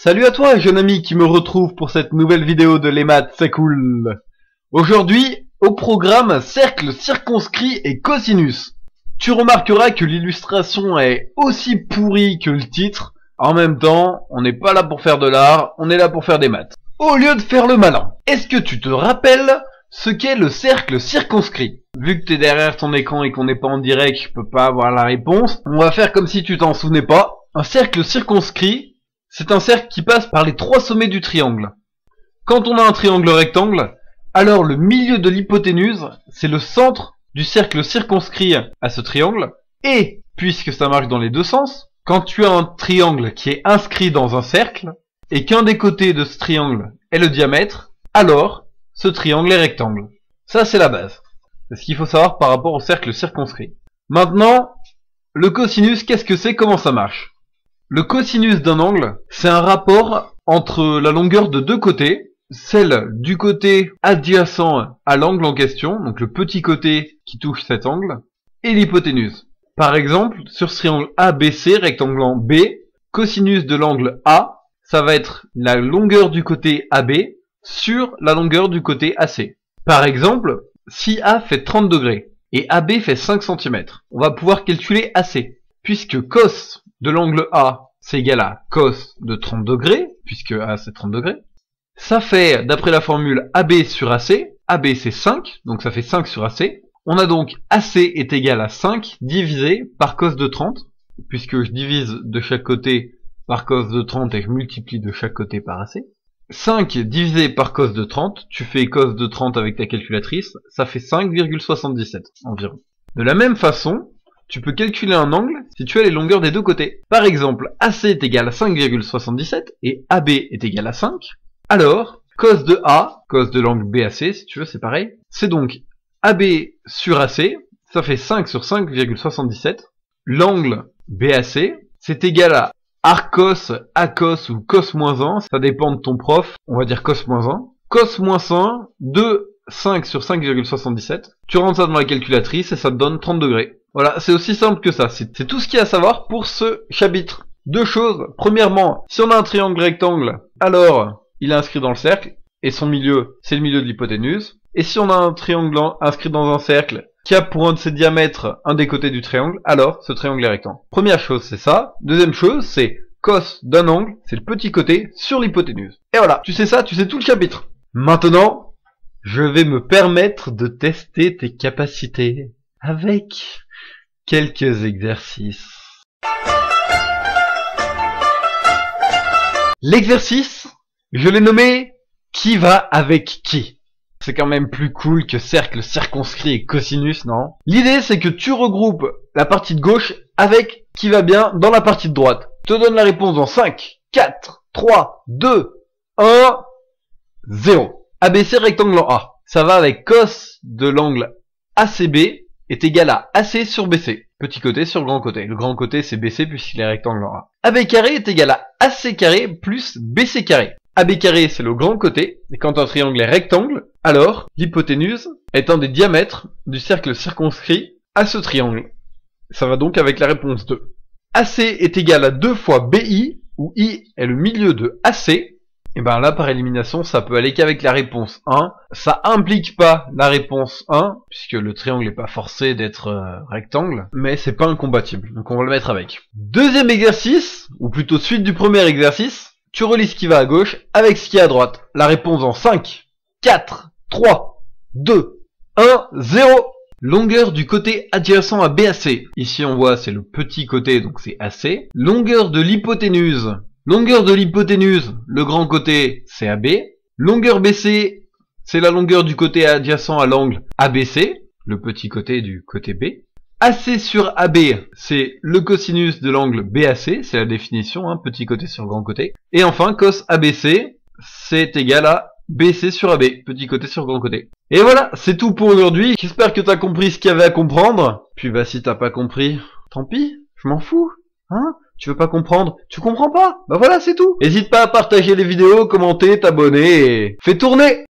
Salut à toi, jeune ami qui me retrouve pour cette nouvelle vidéo de Les Maths, c'est cool. Aujourd'hui, au programme cercle circonscrit et cosinus. Tu remarqueras que l'illustration est aussi pourrie que le titre. En même temps, on n'est pas là pour faire de l'art, on est là pour faire des maths. Au lieu de faire le malin, est-ce que tu te rappelles ce qu'est le cercle circonscrit? Vu que t'es derrière ton écran et qu'on n'est pas en direct, je peux pas avoir la réponse. On va faire comme si tu t'en souvenais pas. Un cercle circonscrit, c'est un cercle qui passe par les trois sommets du triangle. Quand on a un triangle rectangle, alors le milieu de l'hypoténuse, c'est le centre du cercle circonscrit à ce triangle. Et, puisque ça marche dans les deux sens, quand tu as un triangle qui est inscrit dans un cercle, et qu'un des côtés de ce triangle est le diamètre, alors ce triangle est rectangle. Ça, c'est la base. C'est ce qu'il faut savoir par rapport au cercle circonscrit. Maintenant, le cosinus, qu'est-ce que c'est? Comment ça marche? Le cosinus d'un angle, c'est un rapport entre la longueur de deux côtés, celle du côté adjacent à l'angle en question, donc le petit côté qui touche cet angle, et l'hypoténuse. Par exemple, sur ce triangle ABC, rectangle B, cosinus de l'angle A, ça va être la longueur du côté AB sur la longueur du côté AC. Par exemple, si A fait 30 degrés et AB fait 5 cm, on va pouvoir calculer AC, puisque cos de l'angle A, c'est égal à cos de 30 degrés, puisque A c'est 30 degrés. Ça fait, d'après la formule AB sur AC, AB c'est 5, donc ça fait 5 sur AC. On a donc AC est égal à 5 divisé par cos de 30, puisque je divise de chaque côté par cos de 30 et je multiplie de chaque côté par AC. 5 divisé par cos de 30, tu fais cos de 30 avec ta calculatrice, ça fait 5,77 environ. De la même façon, tu peux calculer un angle si tu as les longueurs des deux côtés. Par exemple, AC est égal à 5,77 et AB est égal à 5. Alors, cos de A, cos de l'angle BAC, si tu veux, c'est pareil. C'est donc AB sur AC, ça fait 5 sur 5,77. L'angle BAC, c'est égal à arcos, acos ou cos moins 1, ça dépend de ton prof, on va dire cos moins 1. Cos moins 1 de 5 sur 5,77. Tu rentres ça dans la calculatrice et ça te donne 30 degrés. Voilà, c'est aussi simple que ça. C'est tout ce qu'il y a à savoir pour ce chapitre. Deux choses. Premièrement, si on a un triangle rectangle, alors il est inscrit dans le cercle, et son milieu, c'est le milieu de l'hypoténuse. Et si on a un triangle inscrit dans un cercle, qui a pour un de ses diamètres un des côtés du triangle, alors ce triangle est rectangle. Première chose, c'est ça. Deuxième chose, c'est cos d'un angle, c'est le petit côté sur l'hypoténuse. Et voilà, tu sais ça, tu sais tout le chapitre. Maintenant, je vais me permettre de tester tes capacités avec quelques exercices. L'exercice, je l'ai nommé « Qui va avec qui ?» C'est quand même plus cool que cercle circonscrit et cosinus, non? L'idée, c'est que tu regroupes la partie de gauche avec qui va bien dans la partie de droite. Je te donne la réponse dans 5, 4, 3, 2, 1, 0. ABC rectangle en A. Ça va avec cos de l'angle ACB est égal à AC sur BC. Petit côté sur grand côté. Le grand côté c'est BC puisqu'il est rectangle en A. AB carré est égal à AC carré plus BC carré. AB carré c'est le grand côté. Et quand un triangle est rectangle, alors l'hypoténuse est un des diamètres du cercle circonscrit à ce triangle. Ça va donc avec la réponse 2. AC est égal à 2 fois BI, où I est le milieu de AC. Et ben là, par élimination, ça peut aller qu'avec la réponse 1. Ça implique pas la réponse 1, puisque le triangle n'est pas forcé d'être rectangle, mais c'est pas incompatible, donc on va le mettre avec. Deuxième exercice, ou plutôt suite du premier exercice, tu relis ce qui va à gauche avec ce qui est à droite. La réponse en 5, 4, 3, 2, 1, 0. Longueur du côté adjacent à BAC. Ici on voit c'est le petit côté, donc c'est AC. Longueur de l'hypoténuse. Longueur de l'hypoténuse, le grand côté, c'est AB. Longueur BC, c'est la longueur du côté adjacent à l'angle ABC, le petit côté du côté B. AC sur AB, c'est le cosinus de l'angle BAC, c'est la définition, hein, petit côté sur grand côté. Et enfin, cos ABC, c'est égal à BC sur AB, petit côté sur grand côté. Et voilà, c'est tout pour aujourd'hui. J'espère que t'as compris ce qu'il y avait à comprendre. Puis bah si t'as pas compris, tant pis, je m'en fous, hein. Tu veux pas comprendre? Tu comprends pas? Bah voilà, c'est tout. N'hésite pas à partager les vidéos, commenter, t'abonner et fais tourner.